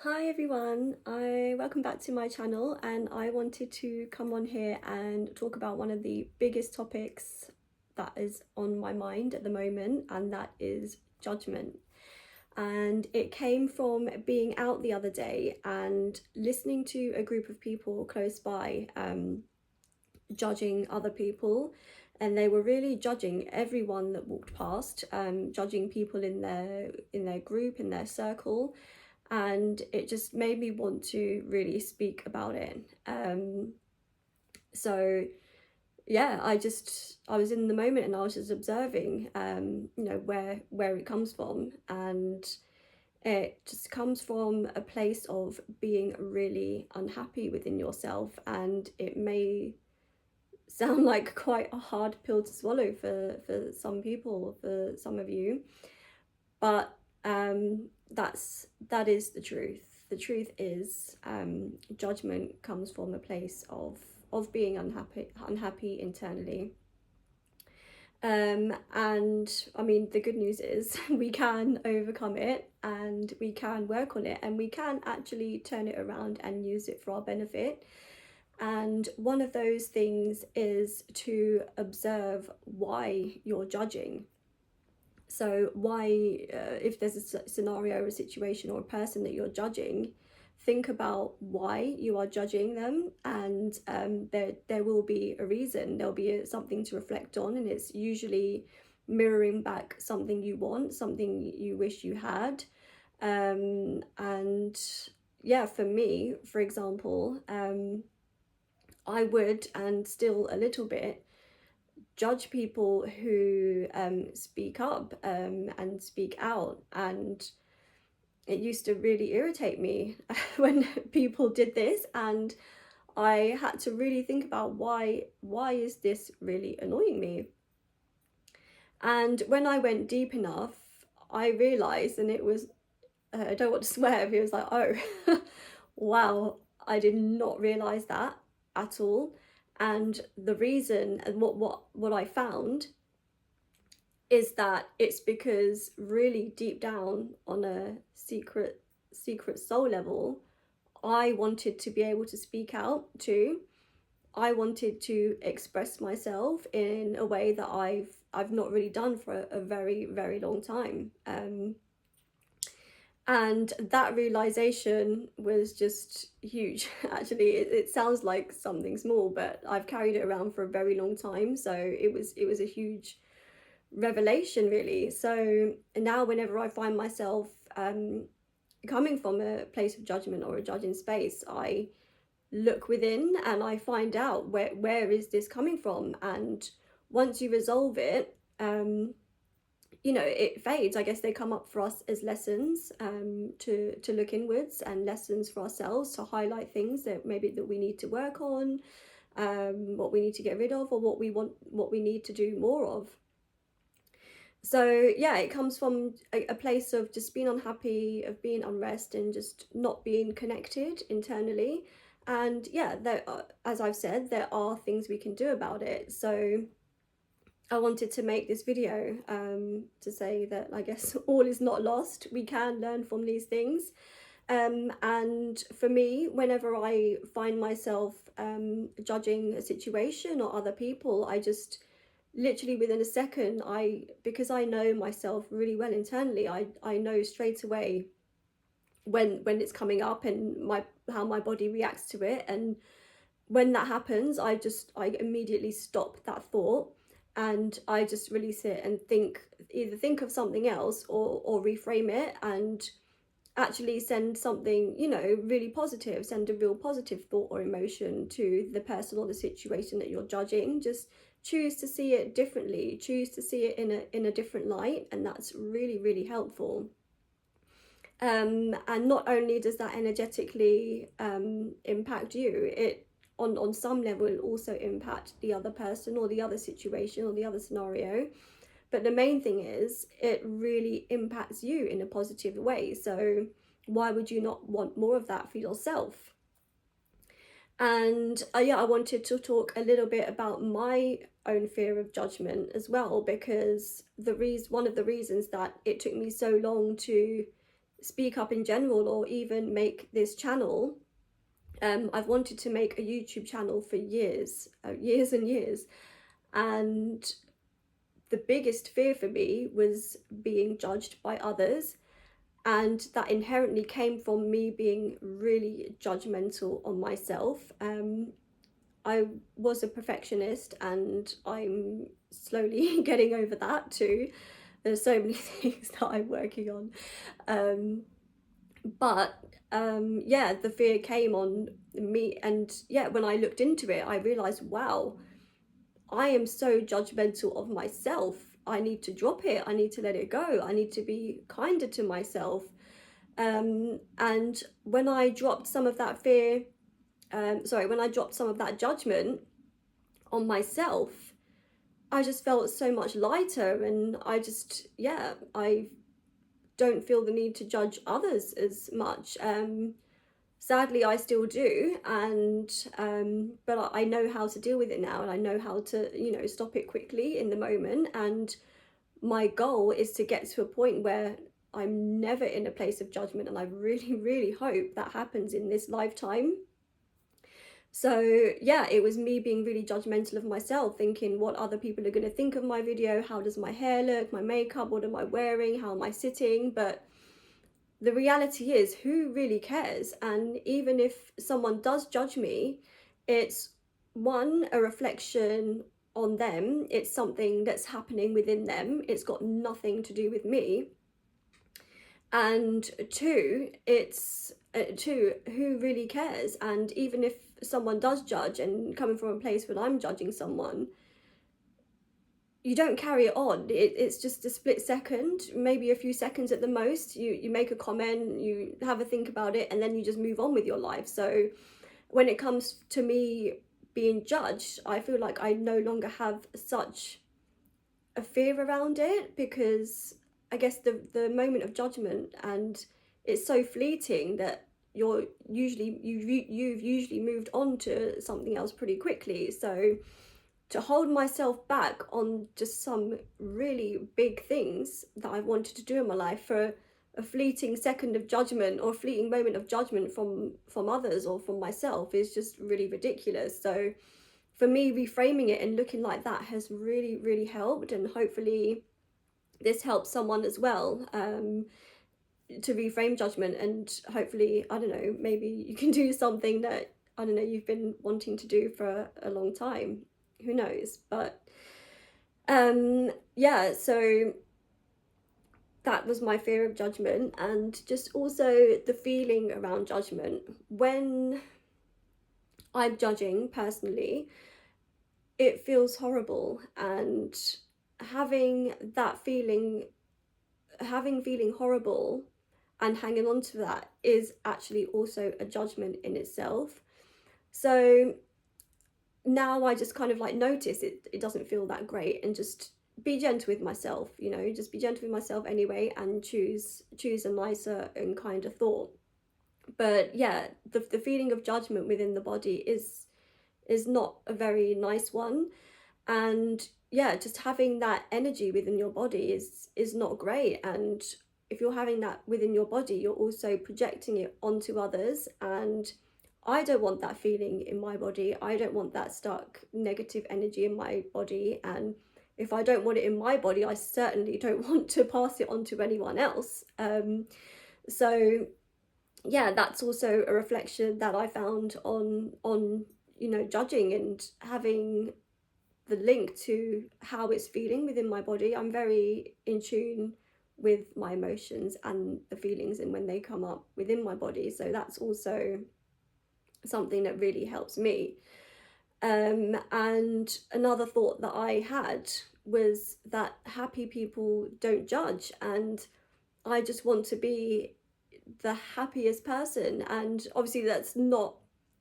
Hi everyone, welcome back to my channel, and I wanted to come on here and talk about one of the biggest topics that is on my mind at the moment, and that is judgment. And it came from being out the other day and listening to a group of people close by judging other people, and they were really judging everyone that walked past, judging people in their group, in their circle, and it just made me want to really speak about it. So yeah, I was in the moment and I was just observing, where it comes from, and it just comes from a place of being really unhappy within yourself, and it may sound like quite a hard pill to swallow for some people, for some of you, but that is the truth. The truth is, judgment comes from a place of being unhappy internally. And I mean, the good news is we can overcome it, and we can work on it, and we can actually turn it around and use it for our benefit. And one of those things is to observe why you're judging. So why, if there's a scenario or a situation or a person that you're judging, think about why you are judging them, and there will be a reason. There'll be something to reflect on, and it's usually mirroring back something you want, something you wish you had. And yeah, for me, for example, I would, and still a little bit, judge people who speak up and speak out. And it used to really irritate me when people did this, and I had to really think about why is this really annoying me. And when I went deep enough, I realized, and it was, I don't want to swear, but it was like, oh, wow, I did not realize that at all. And the reason, and what I found, is that it's because really deep down on a secret soul level, I wanted to be able to speak out too. I wanted to express myself in a way that I've not really done for a very, very long time. And that realization was just huge. Actually, it sounds like something small, but I've carried it around for a very long time. So it was a huge revelation, really. So now whenever I find myself coming from a place of judgment or a judging space, I look within and I find out where is this coming from. And once you resolve it, it fades. I guess they come up for us as lessons, to look inwards, and lessons for ourselves, to highlight things that maybe that we need to work on, what we need to get rid of, or what we need to do more of. So yeah, it comes from a place of just being unhappy, of being unrest, and just not being connected internally. And yeah, as I've said, there are things we can do about it. So I wanted to make this video to say that I guess all is not lost. We can learn from these things. And for me, whenever I find myself judging a situation or other people, I just literally within a second, because I know myself really well internally, I know straight away when it's coming up, and how my body reacts to it. And when that happens, I immediately stop that thought, and I just release it and either think of something else, or reframe it, and actually send something, really positive, send a real positive thought or emotion to the person or the situation that you're judging. Just choose to see it differently, choose to see it in a different light, and that's really, really helpful. And not only does that energetically impact you, it on some level it also impact the other person or the other situation or the other scenario. But the main thing is, it really impacts you in a positive way. So why would you not want more of that for yourself? And yeah, I wanted to talk a little bit about my own fear of judgment as well, because one of the reasons that it took me so long to speak up in general or even make this channel. I've wanted to make a YouTube channel for years, years and years. And the biggest fear for me was being judged by others. And that inherently came from me being really judgmental on myself. I was a perfectionist, and I'm slowly getting over that too. There's so many things that I'm working on. But yeah, the fear came on me, and yeah, when I looked into it, I realized, wow, I am so judgmental of myself. I need to drop it. I need to let it go. I need to be kinder to myself. And when I dropped some of that fear, when I dropped some of that judgment on myself, I just felt so much lighter. And I don't feel the need to judge others as much. Sadly, I still do, but I know how to deal with it now, and I know how to, stop it quickly in the moment. And my goal is to get to a point where I'm never in a place of judgment, and I really, really hope that happens in this lifetime. So yeah, it was me being really judgmental of myself, thinking what other people are going to think of my video. How does my hair look, my makeup, what am I wearing, how am I sitting? But the reality is, who really cares? And even if someone does judge me, it's one, a reflection on them. It's something that's happening within them. It's got nothing to do with me. And two, who really cares? And even if someone does judge, and coming from a place when I'm judging someone, you don't carry it on. It's just a split second, maybe a few seconds at the most. You make a comment, you have a think about it, and then you just move on with your life. So when it comes to me being judged, I feel like I no longer have such a fear around it, because I guess the moment of judgment, and it's so fleeting that you've usually moved on to something else pretty quickly. So to hold myself back on just some really big things that I wanted to do in my life for a fleeting second of judgment, or a fleeting moment of judgment from others or from myself, is just really ridiculous. So for me, reframing it and looking like that has really, really helped, and hopefully this helps someone as well, to reframe judgment. And hopefully, I don't know, maybe you can do something that, I don't know, you've been wanting to do for a long time. Who knows? But yeah, so that was my fear of judgment, and just also the feeling around judgment. When I'm judging personally, it feels horrible, and having feeling horrible and hanging on to that is actually also a judgment in itself. So now I just kind of like notice it doesn't feel that great, and just be gentle with myself, just be gentle with myself anyway, and choose a nicer and kinder thought. But yeah, the feeling of judgment within the body is not a very nice one. And yeah, just having that energy within your body is not great. And if you're having that within your body, you're also projecting it onto others. And I don't want that feeling in my body. I don't want that stuck negative energy in my body. And if I don't want it in my body, I certainly don't want to pass it on to anyone else. So yeah, that's also a reflection that I found on judging and having the link to how it's feeling within my body. I'm very in tune with my emotions and the feelings, and when they come up within my body. So that's also something that really helps me. And another thought that I had was that happy people don't judge, and I just want to be the happiest person. And obviously that's not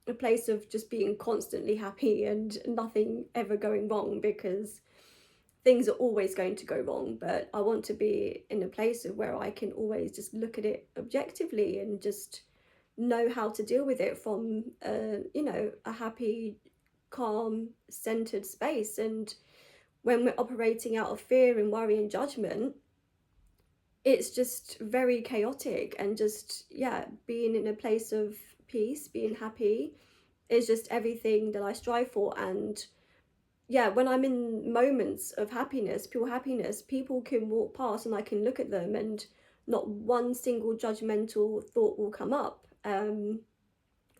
a place of just being constantly happy and nothing ever going wrong, because things are always going to go wrong. But I want to be in a place of where I can always just look at it objectively and just know how to deal with it from a happy, calm, centered space. And when we're operating out of fear and worry and judgment, it's just very chaotic, and just, yeah, being in a place of peace, being happy is just everything that I strive for. And yeah, when I'm in moments of happiness, pure happiness, people can walk past and I can look at them and not one single judgmental thought will come up.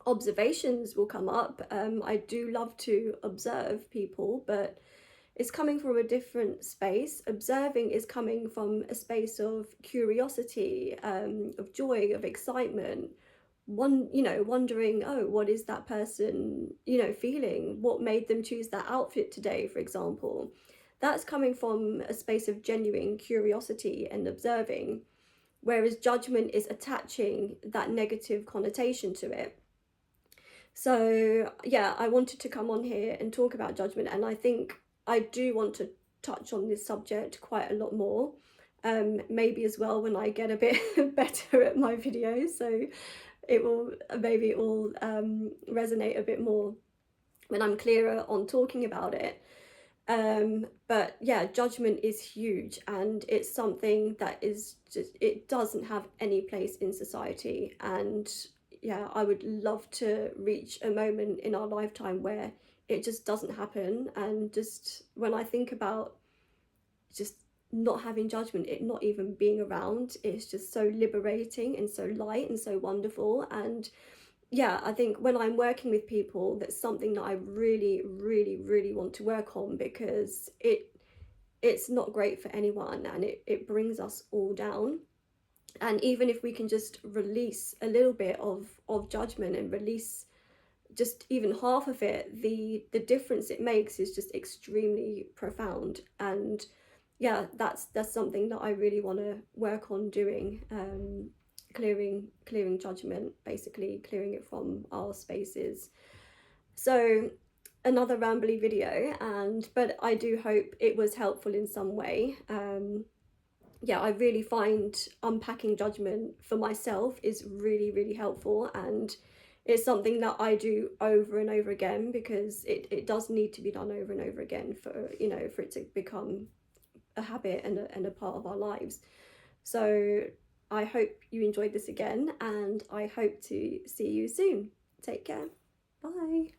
Observations will come up. I do love to observe people, but it's coming from a different space. Observing is coming from a space of curiosity, of joy, of excitement. Wondering, oh, what is that person, feeling? What made them choose that outfit today, for example? That's coming from a space of genuine curiosity and observing, whereas judgment is attaching that negative connotation to it. So, yeah, I wanted to come on here and talk about judgment, and I think I do want to touch on this subject quite a lot more. Maybe as well when I get a bit better at my videos, so it will resonate a bit more when I'm clearer on talking about it. But yeah, judgment is huge, and it's something that is just, it doesn't have any place in society. And yeah, I would love to reach a moment in our lifetime where it just doesn't happen. And just when I think about just not having judgment, it not even being around, it's just so liberating and so light and so wonderful. And yeah, I think when I'm working with people, that's something that I really, really, really want to work on, because it's not great for anyone, and it brings us all down. And even if we can just release a little bit of judgment and release just even half of it, the difference it makes is just extremely profound. And yeah, that's something that I really want to work on doing. Clearing judgment, basically clearing it from our spaces. So another rambly video, but I do hope it was helpful in some way. Yeah, I really find unpacking judgment for myself is really, really helpful, and it's something that I do over and over again, because it does need to be done over and over again for, for it to become a habit and a part of our lives. So I hope you enjoyed this again, and I hope to see you soon. Take care. Bye.